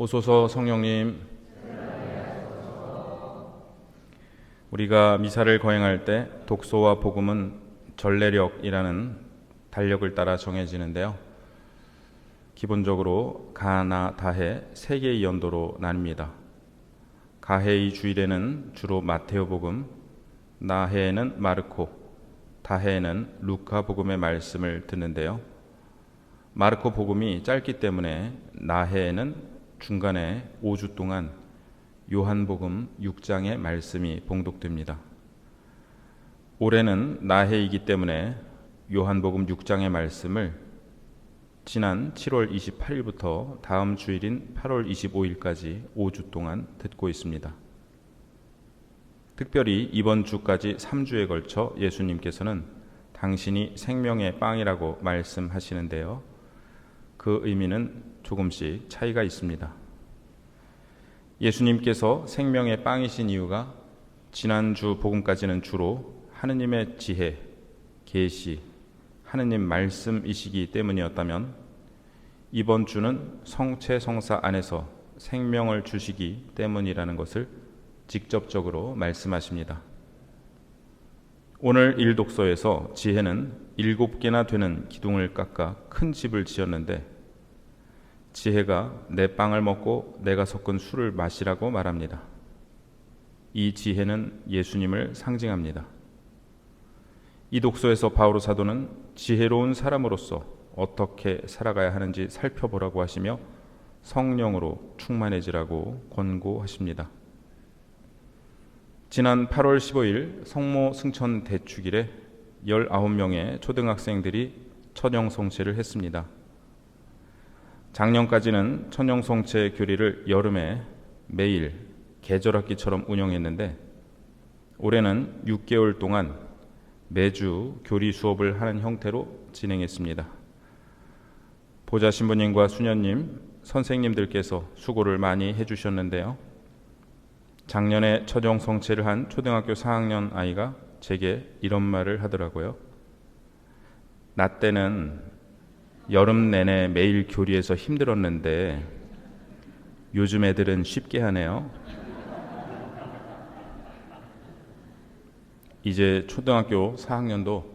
오소서 성령님. 우리가 미사를 거행할 때 독소와 복음은 전례력이라는 달력을 따라 정해지는데요. 기본적으로 가나 다해 세 개의 연도로 나뉩니다. 가해의 주일에는 주로 마테오 복음, 나해에는 마르코, 다해에는 루카 복음의 말씀을 듣는데요. 마르코 복음이 짧기 때문에 나해에는 중간에 5주 동안 요한복음 6장의 말씀이 봉독됩니다. 올해는 나해이기 때문에 요한복음 6장의 말씀을 지난 7월 28일부터 다음 주일인 8월 25일까지 5주 동안 듣고 있습니다. 특별히 이번 주까지 3주에 걸쳐 예수님께서는 당신이 생명의 빵이라고 말씀하시는데요. 그 의미는 조금씩 차이가 있습니다. 예수님께서 생명의 빵이신 이유가 지난주 복음까지는 주로 하느님의 지혜, 계시, 하느님 말씀이시기 때문이었다면 이번 주는 성체 성사 안에서 생명을 주시기 때문이라는 것을 직접적으로 말씀하십니다. 오늘 일독서에서 지혜는 7개나 되는 기둥을 깎아 큰 집을 지었는데 지혜가 내 빵을 먹고 내가 섞은 술을 마시라고 말합니다. 이 지혜는 예수님을 상징합니다. 이 독서에서 바오로 사도는 지혜로운 사람으로서 어떻게 살아가야 하는지 살펴보라고 하시며 성령으로 충만해지라고 권고하십니다. 지난 8월 15일 성모 승천 대축일에 19명의 초등학생들이 천영성체를 했습니다. 작년까지는 천영성체 교리를 여름에 매일 계절학기처럼 운영했는데 올해는 6개월 동안 매주 교리 수업을 하는 형태로 진행했습니다. 보좌 신부님과 수녀님, 선생님들께서 수고를 많이 해주셨는데요. 작년에 천영성체를 한 초등학교 4학년 아이가 제게 이런 말을 하더라고요. 나 때는 여름 내내 매일 교리에서 힘들었는데 요즘 애들은 쉽게 하네요. 이제 초등학교 4학년도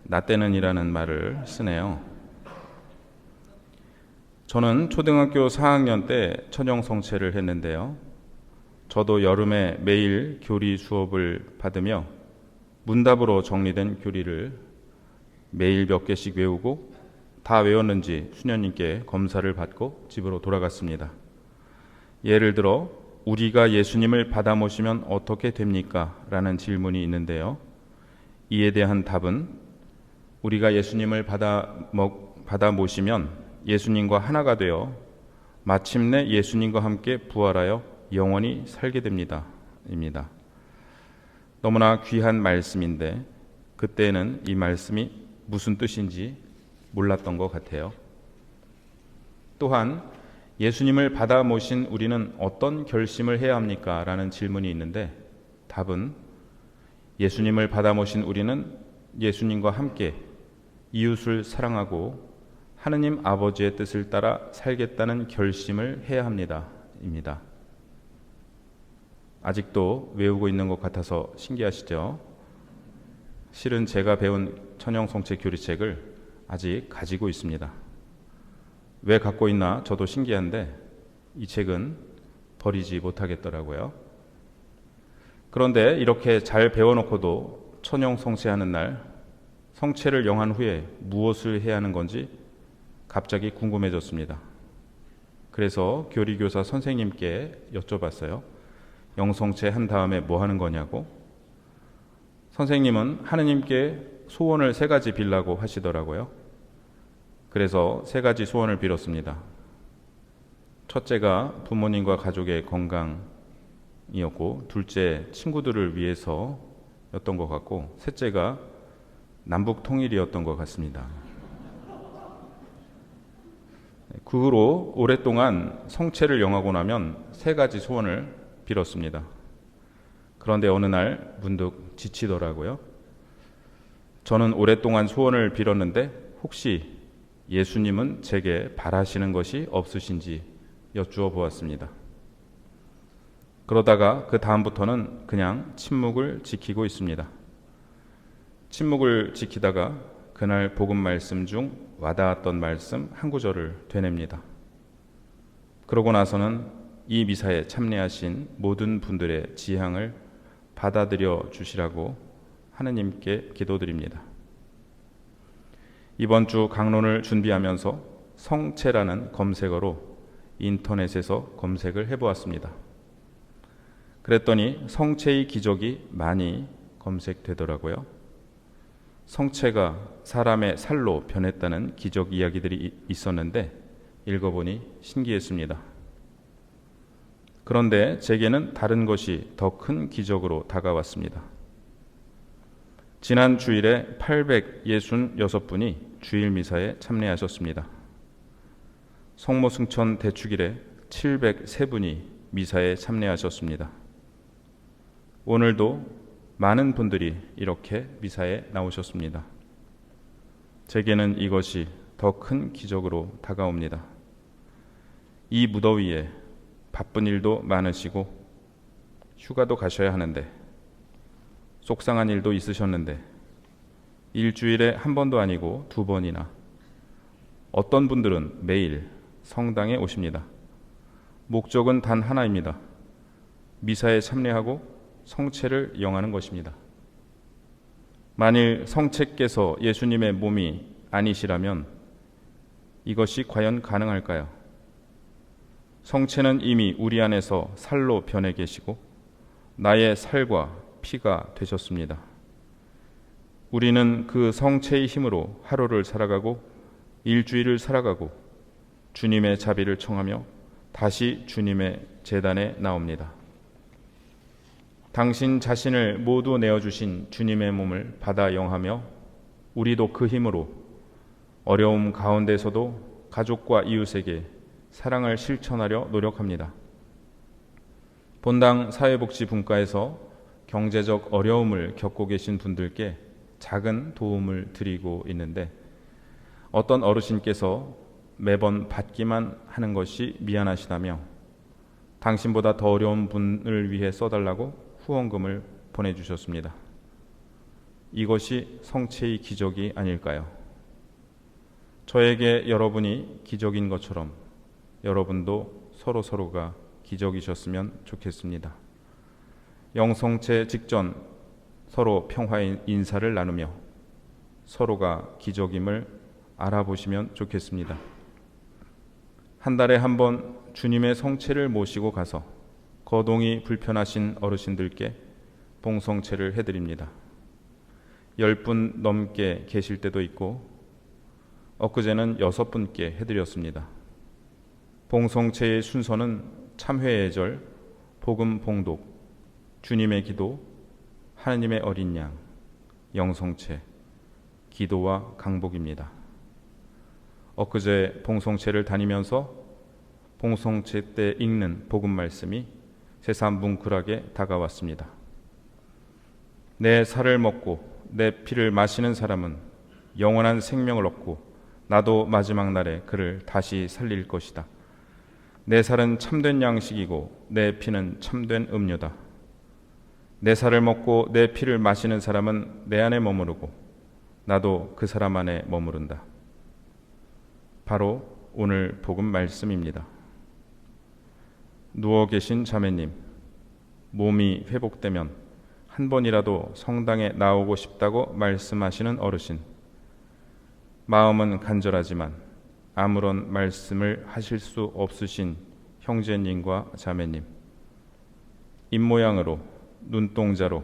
나 때는이라는 말을 쓰네요. 저는 초등학교 4학년 때 천영성체를 했는데요. 저도 여름에 매일 교리 수업을 받으며 문답으로 정리된 교리를 매일 몇 개씩 외우고 다 외웠는지 수녀님께 검사를 받고 집으로 돌아갔습니다. 예를 들어 우리가 예수님을 받아 모시면 어떻게 됩니까? 라는 질문이 있는데요. 이에 대한 답은 우리가 예수님을 받아 모시면 예수님과 하나가 되어 마침내 예수님과 함께 부활하여 영원히 살게 됩니다. 입니다. 너무나 귀한 말씀인데 그때는 이 말씀이 무슨 뜻인지 몰랐던 것 같아요. 또한 예수님을 받아 모신 우리는 어떤 결심을 해야 합니까? 라는 질문이 있는데 답은 예수님을 받아 모신 우리는 예수님과 함께 이웃을 사랑하고 하느님 아버지의 뜻을 따라 살겠다는 결심을 해야 합니다. 입니다. 아직도 외우고 있는 것 같아서 신기하시죠? 실은 제가 배운 천영성체 교리책을 아직 가지고 있습니다. 왜 갖고 있나 저도 신기한데 이 책은 버리지 못하겠더라고요. 그런데 이렇게 잘 배워놓고도 천영성체하는 날 성체를 영한 후에 무엇을 해야 하는 건지 갑자기 궁금해졌습니다. 그래서 교리교사 선생님께 여쭤봤어요. 영성체 한 다음에 뭐 하는 거냐고. 선생님은 하느님께 소원을 3가지 빌라고 하시더라고요. 그래서 3가지 소원을 빌었습니다. 첫째가 부모님과 가족의 건강이었고, 둘째 친구들을 위해서였던 것 같고, 셋째가 남북 통일이었던 것 같습니다. 그 후로 오랫동안 성체를 영하고 나면 3가지 소원을 빌었습니다. 그런데 어느 날 문득 지치더라고요. 저는 오랫동안 소원을 빌었는데 혹시 예수님은 제게 바라시는 것이 없으신지 여쭈어 보았습니다. 그러다가 그 다음부터는 그냥 침묵을 지키고 있습니다. 침묵을 지키다가 그날 복음 말씀 중 와닿았던 말씀 한 구절을 되냅니다. 그러고 나서는 이 미사에 참여하신 모든 분들의 지향을 받아들여 주시라고 하느님께 기도드립니다. 이번 주 강론을 준비하면서 성체라는 검색어로 인터넷에서 검색을 해보았습니다. 그랬더니 성체의 기적이 많이 검색되더라고요. 성체가 사람의 살로 변했다는 기적 이야기들이 있었는데 읽어보니 신기했습니다. 그런데 제게는 다른 것이 더 큰 기적으로 다가왔습니다. 지난 주일에 866분이 주일 미사에 참여하셨습니다. 성모승천 대축일에 703분이 미사에 참여하셨습니다. 오늘도 많은 분들이 이렇게 미사에 나오셨습니다. 제게는 이것이 더 큰 기적으로 다가옵니다. 이 무더위에 바쁜 일도 많으시고 휴가도 가셔야 하는데 속상한 일도 있으셨는데 일주일에 한 번도 아니고 2번이나 어떤 분들은 매일 성당에 오십니다. 목적은 단 하나입니다. 미사에 참여하고 성체를 영하는 것입니다. 만일 성체께서 예수님의 몸이 아니시라면 이것이 과연 가능할까요? 성체는 이미 우리 안에서 살로 변해 계시고 나의 살과 피가 되셨습니다. 우리는 그 성체의 힘으로 하루를 살아가고 일주일을 살아가고 주님의 자비를 청하며 다시 주님의 제단에 나옵니다. 당신 자신을 모두 내어주신 주님의 몸을 받아 영하며 우리도 그 힘으로 어려움 가운데서도 가족과 이웃에게 사랑을 실천하려 노력합니다. 본당 사회복지분과에서 경제적 어려움을 겪고 계신 분들께 작은 도움을 드리고 있는데 어떤 어르신께서 매번 받기만 하는 것이 미안하시다며 당신보다 더 어려운 분을 위해 써달라고 후원금을 보내주셨습니다. 이것이 성체의 기적이 아닐까요? 저에게 여러분이 기적인 것처럼 여러분도 서로가 기적이셨으면 좋겠습니다. 영성체 직전 서로 평화의 인사를 나누며 서로가 기적임을 알아보시면 좋겠습니다. 한 달에 한 번 주님의 성체를 모시고 가서 거동이 불편하신 어르신들께 봉성체를 해드립니다. 10분 넘게 계실 때도 있고 엊그제는 6분께 해드렸습니다. 봉성체의 순서는 참회의 절, 복음 봉독, 주님의 기도, 하느님의 어린 양, 영성체, 기도와 강복입니다. 엊그제 봉성체를 다니면서 봉성체 때 읽는 복음 말씀이 새삼 뭉클하게 다가왔습니다. 내 살을 먹고 내 피를 마시는 사람은 영원한 생명을 얻고 나도 마지막 날에 그를 다시 살릴 것이다. 내 살은 참된 양식이고 내 피는 참된 음료다. 내 살을 먹고 내 피를 마시는 사람은 내 안에 머무르고 나도 그 사람 안에 머무른다. 바로 오늘 복음 말씀입니다. 누워 계신 자매님, 몸이 회복되면 한 번이라도 성당에 나오고 싶다고 말씀하시는 어르신, 마음은 간절하지만 아무런 말씀을 하실 수 없으신 형제님과 자매님, 입모양으로 눈동자로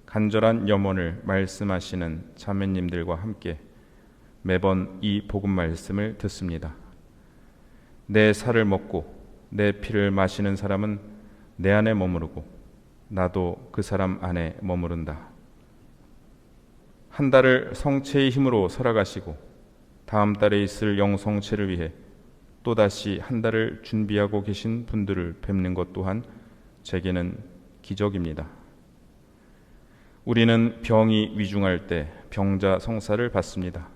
간절한 염원을 말씀하시는 자매님들과 함께 매번 이 복음 말씀을 듣습니다. 내 살을 먹고 내 피를 마시는 사람은 내 안에 머무르고 나도 그 사람 안에 머무른다. 한 달을 성체의 힘으로 살아가시고 다음 달에 있을 영성체를 위해 또다시 한 달을 준비하고 계신 분들을 뵙는 것 또한 제게는 기적입니다. 우리는 병이 위중할 때 병자 성사를 받습니다.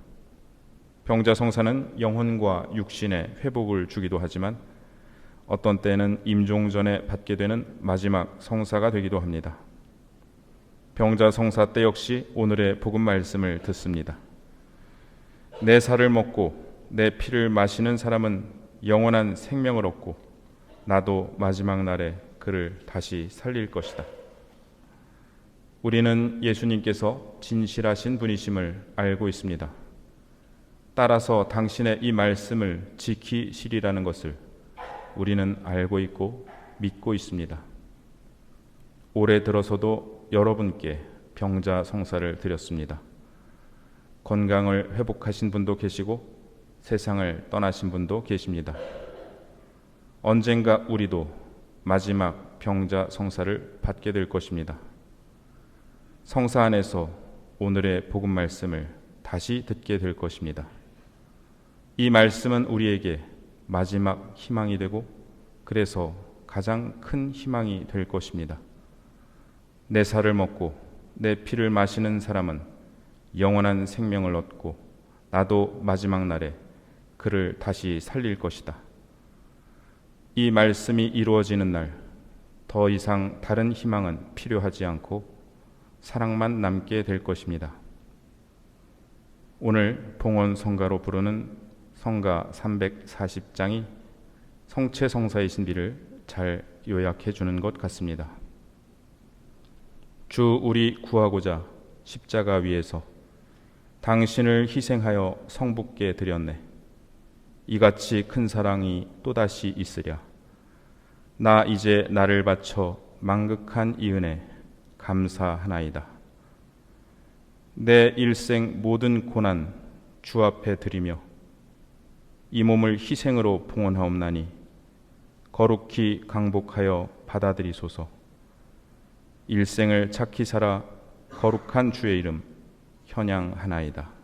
병자 성사는 영혼과 육신의 회복을 주기도 하지만 어떤 때는 임종 전에 받게 되는 마지막 성사가 되기도 합니다. 병자 성사 때 역시 오늘의 복음 말씀을 듣습니다. 내 살을 먹고 내 피를 마시는 사람은 영원한 생명을 얻고 나도 마지막 날에 그를 다시 살릴 것이다. 우리는 예수님께서 진실하신 분이심을 알고 있습니다. 따라서 당신의 이 말씀을 지키시리라는 것을 우리는 알고 있고 믿고 있습니다. 올해 들어서도 여러분께 병자 성사를 드렸습니다. 건강을 회복하신 분도 계시고 세상을 떠나신 분도 계십니다. 언젠가 우리도 마지막 병자 성사를 받게 될 것입니다. 성사 안에서 오늘의 복음 말씀을 다시 듣게 될 것입니다. 이 말씀은 우리에게 마지막 희망이 되고 그래서 가장 큰 희망이 될 것입니다. 내 살을 먹고 내 피를 마시는 사람은 영원한 생명을 얻고 나도 마지막 날에 그를 다시 살릴 것이다. 이 말씀이 이루어지는 날 더 이상 다른 희망은 필요하지 않고 사랑만 남게 될 것입니다. 오늘 봉헌 성가로 부르는 성가 340장이 성체 성사의 신비를 잘 요약해 주는 것 같습니다. 주 우리 구하고자 십자가 위에서 당신을 희생하여 성부께 드렸네. 이같이 큰 사랑이 또다시 있으랴. 나 이제 나를 바쳐 만극한 이 은혜 감사하나이다. 내 일생 모든 고난 주 앞에 드리며 이 몸을 희생으로 봉헌하옵나니 거룩히 강복하여 받아들이소서. 일생을 착히 살아 거룩한 주의 이름 현양하나이다.